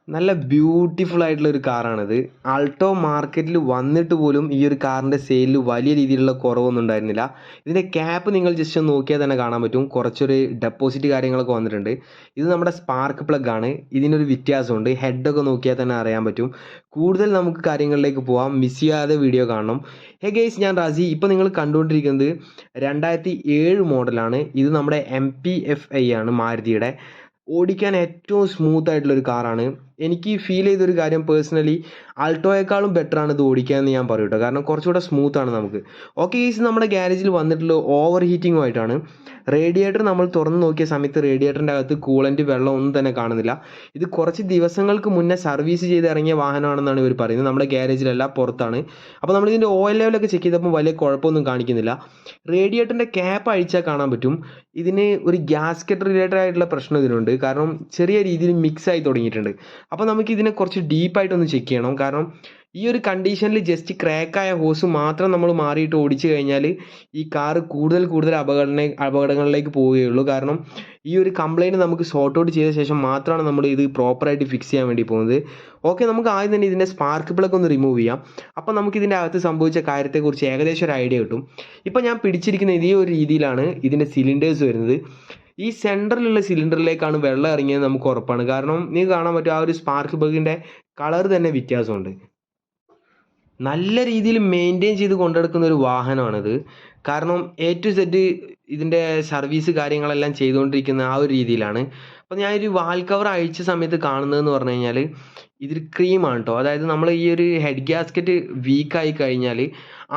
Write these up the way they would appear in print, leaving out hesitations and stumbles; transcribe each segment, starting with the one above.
നല്ല ബ്യൂട്ടിഫുൾ ആയിട്ടുള്ള ഒരു കാറാണിത്. ആൾട്ടോ മാർക്കറ്റിൽ വന്നിട്ട് പോലും ഈ ഒരു കാറിൻ്റെ സെയിലിൽ വലിയ രീതിയിലുള്ള കുറവൊന്നും ഉണ്ടായിരുന്നില്ല. ഇതിൻ്റെ ക്യാപ്പ് നിങ്ങൾ ജസ്റ്റ് ഒന്ന് നോക്കിയാൽ തന്നെ കാണാൻ പറ്റും, കുറച്ചൊരു ഡെപ്പോസിറ്റ് കാര്യങ്ങളൊക്കെ വന്നിട്ടുണ്ട്. ഇത് നമ്മുടെ സ്പാർക്ക് പ്ലഗ് ആണ്. ഇതിനൊരു വ്യത്യാസമുണ്ട്. ഹെഡൊക്കെ നോക്കിയാൽ തന്നെ അറിയാൻ പറ്റും. കൂടുതൽ നമുക്ക് കാര്യങ്ങളിലേക്ക് പോവാം, മിസ് ചെയ്യാതെ വീഡിയോ കാണണം. ഹേ ഗൈസ്, ഞാൻ റാസി. ഇപ്പോൾ നിങ്ങൾ കണ്ടുകൊണ്ടിരിക്കുന്നത് 2007 മോഡലാണ്. ഇത് നമ്മുടെ MPFI ആണ്, മാരുതിയുടെ. ഓടിക്കാൻ ഏറ്റവും സ്മൂത്ത് ആയിട്ടുള്ള ഒരു കാറാണ്. എനിക്ക് ഫീൽ ചെയ്തൊരു കാര്യം, പേഴ്സണലി ആൾട്ടോയേക്കാളും ബെറ്റർ ആണ് ഇത് ഓടിക്കാൻ എന്ന് ഞാൻ പറയും കേട്ടോ. കാരണം കുറച്ചുകൂടെ സ്മൂത്ത് ആണ് നമുക്ക്. ഓക്കെ ഗൈസ്, നമ്മുടെ ഗ്യാരേജിൽ വന്നിട്ടുള്ള ഓവർ ഹീറ്റിങ്ങുമായിട്ടാണ്. റേഡിയേറ്റർ നമ്മൾ തുറന്ന് നോക്കിയ സമയത്ത് റേഡിയേറ്ററിൻ്റെ അകത്ത് കൂളൻ്റ് വെള്ളം ഒന്നും തന്നെ കാണുന്നില്ല. ഇത് കുറച്ച് ദിവസങ്ങൾക്ക് മുന്നേ സർവീസ് ചെയ്ത് ഇറങ്ങിയ വാഹനമാണെന്നാണ് ഇവർ പറയുന്നത്. നമ്മുടെ ഗ്യാരേജിലല്ല, പുറത്താണ്. അപ്പോൾ നമ്മളിതിൻ്റെ ഓയിൽ ലെവലൊക്കെ ചെക്ക് ചെയ്തപ്പോൾ വലിയ കുഴപ്പമൊന്നും കാണിക്കുന്നില്ല. റേഡിയേറ്ററിൻ്റെ ക്യാപ്പ് അഴിച്ചാൽ കാണാൻ പറ്റും ഇതിന് ഒരു ഗ്യാസ്കറ്റ് റിലേറ്റഡ് ആയിട്ടുള്ള പ്രശ്നം ഇതിനുണ്ട്. കാരണം ചെറിയ രീതിയിൽ മിക്സ് ആയി തുടങ്ങിയിട്ടുണ്ട്. അപ്പോൾ നമുക്ക് ഇതിനെ കുറച്ച് ഡീപ്പായിട്ടൊന്ന് ചെക്ക് ചെയ്യണം. കാരണം ഈ ഒരു കണ്ടീഷനിൽ ജസ്റ്റ് ക്രാക്കായ ഹോസ് മാത്രം നമ്മൾ മാറിയിട്ട് ഓടിച്ചു കഴിഞ്ഞാൽ ഈ കാറ് കൂടുതൽ അപകടങ്ങളിലേക്ക് പോവുകയുള്ളൂ. കാരണം ഈ ഒരു കംപ്ലയിൻറ്റ് നമുക്ക് സോർട്ട് ഔട്ട് ചെയ്ത ശേഷം മാത്രമാണ് നമ്മൾ ഇത് പ്രോപ്പറായിട്ട് ഫിക്സ് ചെയ്യാൻ വേണ്ടി പോകുന്നത്. ഓക്കെ, നമുക്ക് ആദ്യം തന്നെ ഇതിൻ്റെ സ്പാർക്ക് പ്ലഗ് ഒന്ന് റിമൂവ് ചെയ്യാം. അപ്പോൾ നമുക്ക് ഇതിൻ്റെ അകത്ത് സംഭവിച്ച കാര്യത്തെക്കുറിച്ച് ഏകദേശം ഒരു ഐഡിയ കിട്ടും. ഇപ്പോൾ ഞാൻ പിടിച്ചിരിക്കുന്ന ഇതേ ഒരു രീതിയിലാണ് ഇതിൻ്റെ സിലിണ്ടേഴ്സ് വരുന്നത്. ഈ സെൻറ്ററിലുള്ള സിലിണ്ടറിലേക്കാണ് വെള്ളം ഇറങ്ങിയത് നമുക്ക് ഉറപ്പാണ്. കാരണം നിങ്ങൾക്ക് കാണാൻ പറ്റും, ആ ഒരു സ്പാർക്ക് പ്ലഗിൻ്റെ കളർ തന്നെ വ്യത്യാസമുണ്ട്. നല്ല രീതിയിൽ മെയിൻറ്റെയിൻ ചെയ്ത് കൊണ്ടെടുക്കുന്ന ഒരു വാഹനമാണിത്. കാരണം A to Z ഇതിൻ്റെ സർവീസ് കാര്യങ്ങളെല്ലാം ചെയ്തുകൊണ്ടിരിക്കുന്ന ആ ഒരു രീതിയിലാണ്. അപ്പോൾ ഞാനൊരു വാൽ കവർ അഴിച്ച സമയത്ത് കാണുന്നതെന്ന് പറഞ്ഞു കഴിഞ്ഞാൽ ഇതിൽ ക്രീമാണ് കേട്ടോ. അതായത് നമ്മൾ ഈ ഒരു ഹെഡ് ഗ്യാസ്കറ്റ് വീക്കായി കഴിഞ്ഞാൽ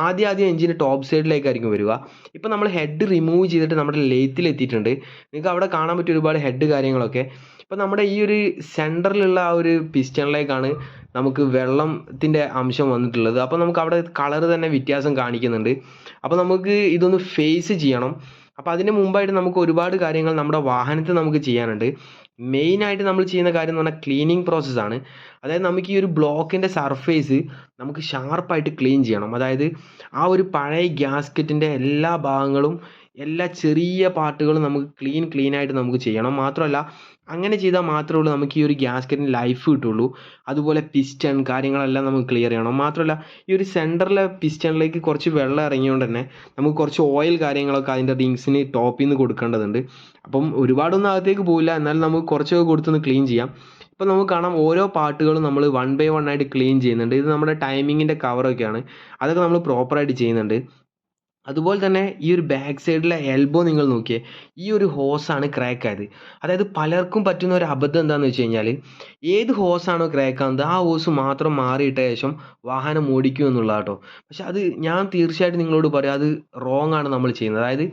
ആദ്യം എഞ്ചിന് ടോപ്പ് സൈഡിലേക്കായിരിക്കും വരിക. ഇപ്പോൾ നമ്മൾ ഹെഡ് റിമൂവ് ചെയ്തിട്ട് നമ്മുടെ ലെയ്ത്തിലെത്തിയിട്ടുണ്ട്. നിങ്ങൾക്ക് അവിടെ കാണാൻ പറ്റും ഒരുപാട് ഹെഡ് കാര്യങ്ങളൊക്കെ. ഇപ്പോൾ നമ്മുടെ ഈ ഒരു സെൻറ്ററിലുള്ള ആ ഒരു പിസ്റ്റണിലേക്കാണ് നമുക്ക് വെള്ളത്തിൻ്റെ അംശം വന്നിട്ടുള്ളത്. അപ്പോൾ നമുക്ക് അവിടെ കളർ തന്നെ വ്യത്യാസം കാണിക്കുന്നുണ്ട്. അപ്പോൾ നമുക്ക് ഇതൊന്ന് ഫേസ് ചെയ്യണം. അപ്പോൾ അതിന് മുമ്പായിട്ട് നമുക്ക് ഒരുപാട് കാര്യങ്ങൾ നമ്മുടെ വാഹനത്തിൽ നമുക്ക് ചെയ്യാനുണ്ട്. മെയിനായിട്ട് നമ്മൾ ചെയ്യുന്ന കാര്യം എന്ന് പറഞ്ഞാൽ ക്ലീനിങ് പ്രോസസ്സാണ്. അതായത് നമുക്ക് ഈ ഒരു ബ്ലോക്കിൻ്റെ സർഫേസ് നമുക്ക് ഷാർപ്പായിട്ട് ക്ലീൻ ചെയ്യണം. അതായത് ആ ഒരു പഴയ ഗ്യാസ്കറ്റിൻ്റെ എല്ലാ ഭാഗങ്ങളും, എല്ലാ ചെറിയ പാർട്ടുകളും നമുക്ക് ക്ലീനായിട്ട് നമുക്ക് ചെയ്യണം. മാത്രമല്ല, അങ്ങനെ ചെയ്താൽ മാത്രമേ ഉള്ളൂ നമുക്ക് ഈ ഒരു ഗ്യാസ്കറ്റിന് ലൈഫ് കിട്ടുള്ളൂ. അതുപോലെ പിസ്റ്റൺ കാര്യങ്ങളെല്ലാം നമുക്ക് ക്ലിയർ ചെയ്യണം. മാത്രമല്ല, ഈ ഒരു സെൻറ്ററിലെ പിസ്റ്റണിലേക്ക് കുറച്ച് വെള്ളം ഇറങ്ങിയതുകൊണ്ട് തന്നെ നമുക്ക് കുറച്ച് ഓയിൽ കാര്യങ്ങളൊക്കെ അതിൻ്റെ റിങ്സിന് ടോപ്പിൽ നിന്ന് കൊടുക്കേണ്ടതുണ്ട്. അപ്പം ഒരുപാടൊന്നും അകത്തേക്ക് പോവില്ല, എന്നാലും നമുക്ക് കുറച്ചൊക്കെ കൊടുത്തൊന്ന് ക്ലീൻ ചെയ്യാം. ഇപ്പോൾ നമുക്ക് കാണാം, ഓരോ പാർട്ടുകളും നമ്മൾ 1 by 1 ആയിട്ട് ക്ലീൻ ചെയ്യുന്നുണ്ട്. ഇത് നമ്മുടെ ടൈമിങ്ങിൻ്റെ കവറൊക്കെയാണ്, അതൊക്കെ നമ്മൾ പ്രോപ്പറായിട്ട് ചെയ്യുന്നുണ്ട്. അതുപോലെ തന്നെ ഈ ഒരു ബാക്ക് സൈഡിലെ എൽബോ നിങ്ങൾ നോക്കിയേ, ഈ ഒരു ഹോസാണ് ക്രാക്ക് ആയത്. അതായത് പലർക്കും പറ്റുന്ന ഒരു അബദ്ധം എന്താണെന്ന് വെച്ച് കഴിഞ്ഞാൽ, ഏത് ഹോസാണോ ക്രാക്ക് ആകുന്നത് ആ ഹോസ് മാത്രം മാറിയിട്ട ശേഷം വാഹനം ഓടിക്കും എന്നുള്ളത് കേട്ടോ. പക്ഷെ അത് ഞാൻ തീർച്ചയായിട്ടും നിങ്ങളോട് പറയാം, അത് റോങ് ആണ് നമ്മൾ ചെയ്യുന്നത്. അതായത്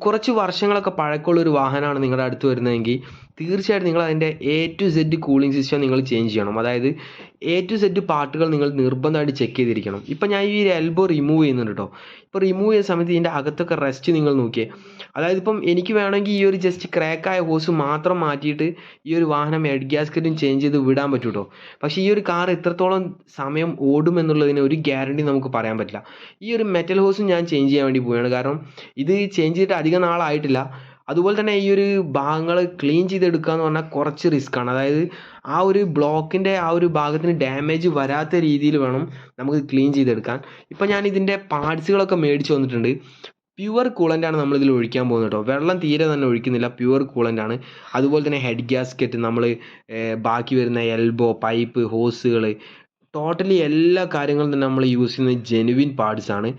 കുറച്ച് വർഷങ്ങളൊക്കെ പഴക്കമുള്ള ഒരു വാഹനമാണ് നിങ്ങളുടെ അടുത്ത് വരുന്നതെങ്കിൽ തീർച്ചയായിട്ടും നിങ്ങൾ അതിൻ്റെ A to Z cooling system നിങ്ങൾ ചേഞ്ച് ചെയ്യണം. അതായത് A to Z പാർട്ടുകൾ നിങ്ങൾ നിർബന്ധമായിട്ട് ചെക്ക് ചെയ്തിരിക്കണം. ഇപ്പം ഞാൻ ഈ ഒരു എൽബോ റിമൂവ് ചെയ്യുന്നുണ്ട് കേട്ടോ. ഇപ്പോൾ റിമൂവ് ചെയ്യുന്ന സമയത്ത് ഇതിൻ്റെ അകത്തൊക്കെ റെസ്റ്റ് നിങ്ങൾ നോക്കിയേ. അതായത് ഇപ്പം എനിക്ക് വേണമെങ്കിൽ ഈ ഒരു ജസ്റ്റ് ക്രാക്കായ ഹോസ് മാത്രം മാറ്റിയിട്ട് ഈ ഒരു വാഹനം ഹെഡ് ഗ്യാസ്കറ്റും ചേഞ്ച് ചെയ്ത് വിടാൻ പറ്റും കേട്ടോ. പക്ഷേ ഈ ഒരു കാർ എത്രത്തോളം സമയം ഓടും എന്നുള്ളതിന് ഒരു ഗ്യാരണ്ടി നമുക്ക് പറയാൻ പറ്റില്ല. ഈ ഒരു മെറ്റൽ ഹോസും ഞാൻ ചേഞ്ച് ചെയ്യാൻ വേണ്ടി പോവുകയാണ്. കാരണം ഇത് ചേഞ്ച് ചെയ്തിട്ട് അധികം നാളായിട്ടില്ല. അതുപോലെ തന്നെ ഈ ഒരു ഭാഗങ്ങൾ ക്ലീൻ ചെയ്തെടുക്കുക എന്ന് പറഞ്ഞാൽ കുറച്ച് റിസ്ക്കാണ്. അതായത് ആ ഒരു ബ്ലോക്കിൻ്റെ ആ ഒരു ഭാഗത്തിന് ഡാമേജ് വരാത്ത രീതിയിൽ വേണം നമുക്ക് ക്ലീൻ ചെയ്തെടുക്കാൻ. ഇപ്പം ഞാൻ ഇതിൻ്റെ പാർട്സുകളൊക്കെ മേടിച്ച് വന്നിട്ടുണ്ട്. പ്യുവർ കൂളൻ്റാണ് നമ്മളിതിൽ ഒഴിക്കാൻ പോകുന്നത് കേട്ടോ. വെള്ളം തീരെ തന്നെ ഒഴിക്കുന്നില്ല, പ്യുവർ കൂളൻ്റാണ്. അതുപോലെ തന്നെ ഹെഡ് ഗ്യാസ്കറ്റ്, നമ്മൾ ബാക്കി വരുന്ന എൽബോ, പൈപ്പ്, ഹോസുകൾ, ടോട്ടലി എല്ലാ കാര്യങ്ങളും തന്നെ നമ്മൾ യൂസ് ചെയ്യുന്നത് ജെനുവിൻ പാർട്സാണ്.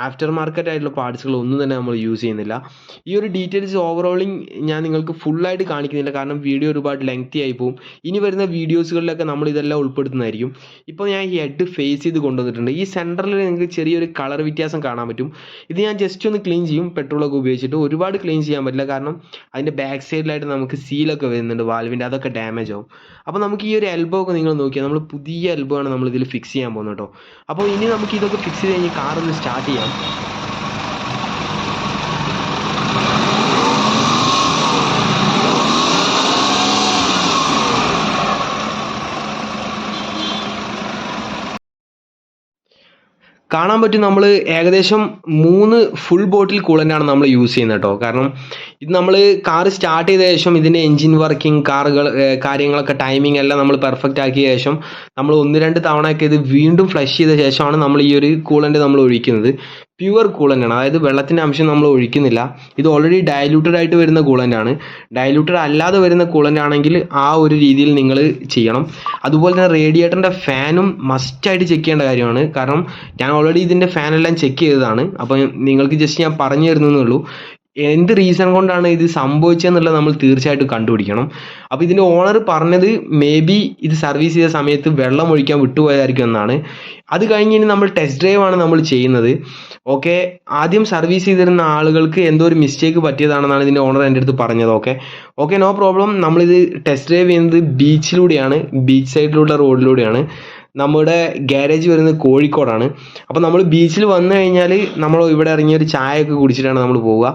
ആഫ്റ്റർ മാർക്കറ്റ് ആയിട്ടുള്ള പാർട്സുകൾ ഒന്നും തന്നെ നമ്മൾ യൂസ് ചെയ്യുന്നില്ല. ഈ ഒരു ഡീറ്റെയിൽസ് ഓവറോളിങ് ഞാൻ നിങ്ങൾക്ക് ഫുള്ളായിട്ട് കാണിക്കുന്നില്ല, കാരണം വീഡിയോ ഒരുപാട് ലെങ്തി ആയി പോകും. ഇനി വരുന്ന വീഡിയോസുകളിലൊക്കെ നമ്മൾ ഇതെല്ലാം ഉൾപ്പെടുത്തുന്നതായിരിക്കും. ഇപ്പോൾ ഞാൻ ഈ ഹെഡ് ഫേസ് ചെയ്ത് കൊണ്ടുവന്നിട്ടുണ്ട്. ഈ സെൻറ്ററിൽ നിങ്ങൾക്ക് ചെറിയൊരു കളർ വ്യത്യാസം കാണാൻ പറ്റും. ഇത് ഞാൻ ജസ്റ്റ് ഒന്ന് ക്ലീൻ ചെയ്യും പെട്രോളൊക്കെ ഉപയോഗിച്ചിട്ട്. ഒരുപാട് ക്ലീൻ ചെയ്യാൻ പറ്റില്ല, കാരണം അതിൻ്റെ ബാക്ക് സൈഡിലായിട്ട് നമുക്ക് സീലൊക്കെ വരുന്നുണ്ട് വാൽവിൻ്റെ, അതൊക്കെ ഡാമേജ് ആവും. അപ്പോൾ നമുക്ക് ഈ ഒരു എൽബോ ഒക്കെ നിങ്ങൾ നോക്കിയാൽ നമ്മൾ പുതിയ എൽബോ ആണ് നമ്മൾ ഇതിൽ ഫിക്സ് ചെയ്യാൻ പോകുന്നത് കേട്ടോ. അപ്പോൾ ഇനി നമുക്ക് ഇതൊക്കെ ഫിക്സ് ചെയ്ത് കഴിഞ്ഞ് കാർ ഒന്ന് സ്റ്റാർട്ട് ചെയ്യാം. കാണാൻ പറ്റും നമ്മൾ ഏകദേശം 3 ഫുൾ ബോട്ടിൽ കൂളൻ്റാണ് നമ്മൾ യൂസ് ചെയ്യുന്നത് കേട്ടോ. കാരണം ഇത് നമ്മൾ കാർ സ്റ്റാർട്ട് ചെയ്ത ശേഷം ഇതിൻ്റെ എൻജിൻ വർക്കിംഗ് കാര്യങ്ങളൊക്കെ ടൈമിംഗ് എല്ലാം നമ്മൾ പെർഫെക്റ്റ് ആക്കിയ ശേഷം നമ്മൾ 1-2 തവണയൊക്കെ ഇത് വീണ്ടും ഫ്ലഷ് ചെയ്ത ശേഷമാണ് നമ്മൾ ഈ ഒരു കൂളൻ്റ് നമ്മൾ ഒഴിക്കുന്നത്. പ്യുവർ കൂളൻ്റാണ്, അതായത് വെള്ളത്തിൻ്റെ അംശം നമ്മൾ ഒഴിക്കുന്നില്ല. ഇത് ഓൾറെഡി ഡയലൂട്ടഡ് ആയിട്ട് വരുന്ന കൂളൻ്റാണ്. ഡയലൂട്ടഡ് അല്ലാതെ വരുന്ന കൂളൻ്റ് ആണെങ്കിൽ ആ ഒരു രീതിയിൽ നിങ്ങൾ ചെയ്യണം. അതുപോലെ തന്നെ റേഡിയേറ്ററിൻ്റെ ഫാനും മസ്റ്റായിട്ട് ചെക്ക് ചെയ്യേണ്ട കാര്യമാണ്. കാരണം ഞാൻ ഓൾറെഡി ഇതിൻ്റെ ഫാനെല്ലാം ചെക്ക് ചെയ്തതാണ്. അപ്പോൾ നിങ്ങൾക്ക് ജസ്റ്റ് ഞാൻ പറഞ്ഞു തരുന്നേ ഉള്ളൂ. എന്ത് റീസൺ കൊണ്ടാണ് ഇത് സംഭവിച്ചതെന്നുള്ളത് നമ്മൾ തീർച്ചയായിട്ടും കണ്ടുപിടിക്കണം. അപ്പോൾ ഇതിൻ്റെ ഓണർ പറഞ്ഞത് മേ ബി ഇത് സർവീസ് ചെയ്ത സമയത്ത് വെള്ളം ഒഴിക്കാൻ വിട്ടുപോയതായിരിക്കും എന്നാണ്. അത് കഴിഞ്ഞ് ഇനി നമ്മൾ ടെസ്റ്റ് ഡ്രൈവ് ആണ് നമ്മൾ ചെയ്യുന്നത്. ഓക്കെ, ആദ്യം സർവീസ് ചെയ്തിരുന്ന ആളുകൾക്ക് എന്തോ ഒരു മിസ്റ്റേക്ക് പറ്റിയതാണെന്നാണ് ഇതിൻ്റെ ഓണർ എൻ്റെ അടുത്ത് പറഞ്ഞത്. Okay no problem. നമ്മളിത് ടെസ്റ്റ് ഡ്രൈവ് ചെയ്യുന്നത് ബീച്ചിലൂടെയാണ്, ബീച്ച് സൈഡിലുള്ള റോഡിലൂടെയാണ്. നമ്മുടെ ഗ്യാരേജ് വരുന്നത് കോഴിക്കോടാണ്. അപ്പോൾ നമ്മൾ ബീച്ചിൽ വന്നു കഴിഞ്ഞാൽ നമ്മൾ ഇവിടെ ഇറങ്ങി ഒരു ചായയൊക്കെ കുടിച്ചിട്ടാണ് നമ്മൾ പോവുക.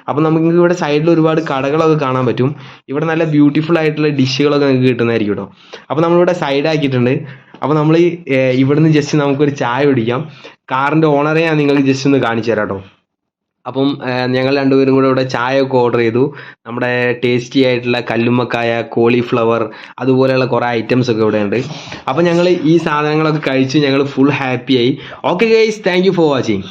അപ്പോൾ നമുക്ക് ഇവിടെ സൈഡിൽ ഒരുപാട് കടകളൊക്കെ കാണാൻ പറ്റും. ഇവിടെ നല്ല ബ്യൂട്ടിഫുൾ ആയിട്ടുള്ള ഡിഷുകളൊക്കെ നിങ്ങൾക്ക് കിട്ടുന്നതായിരിക്കും കേട്ടോ. അപ്പോൾ നമ്മളിവിടെ സൈഡാക്കിയിട്ടുണ്ട്. അപ്പോൾ നമ്മൾ ഇവിടുന്ന് ജസ്റ്റ് നമുക്കൊരു ചായ കുടിക്കാം. കാറിൻ്റെ ഓണറെ ഞാൻ നിങ്ങൾക്ക് ജസ്റ്റ് ഒന്ന് കാണിച്ചു തരാം കേട്ടോ. അപ്പം ഞങ്ങൾ രണ്ടുപേരും കൂടെ ഇവിടെ ചായ ഒക്കെ ഓർഡർ ചെയ്തു. നമ്മുടെ ടേസ്റ്റി ആയിട്ടുള്ള കല്ലുമ്മക്കായ, കോളിഫ്ലവർ, അതുപോലെയുള്ള കുറേ ഐറ്റംസ് ഒക്കെ ഇവിടെ ഉണ്ട്. അപ്പം ഞങ്ങൾ ഈ സാധനങ്ങളൊക്കെ കഴിച്ച് ഞങ്ങൾ ഫുൾ ഹാപ്പിയായി. Okay guys, thank you for watching.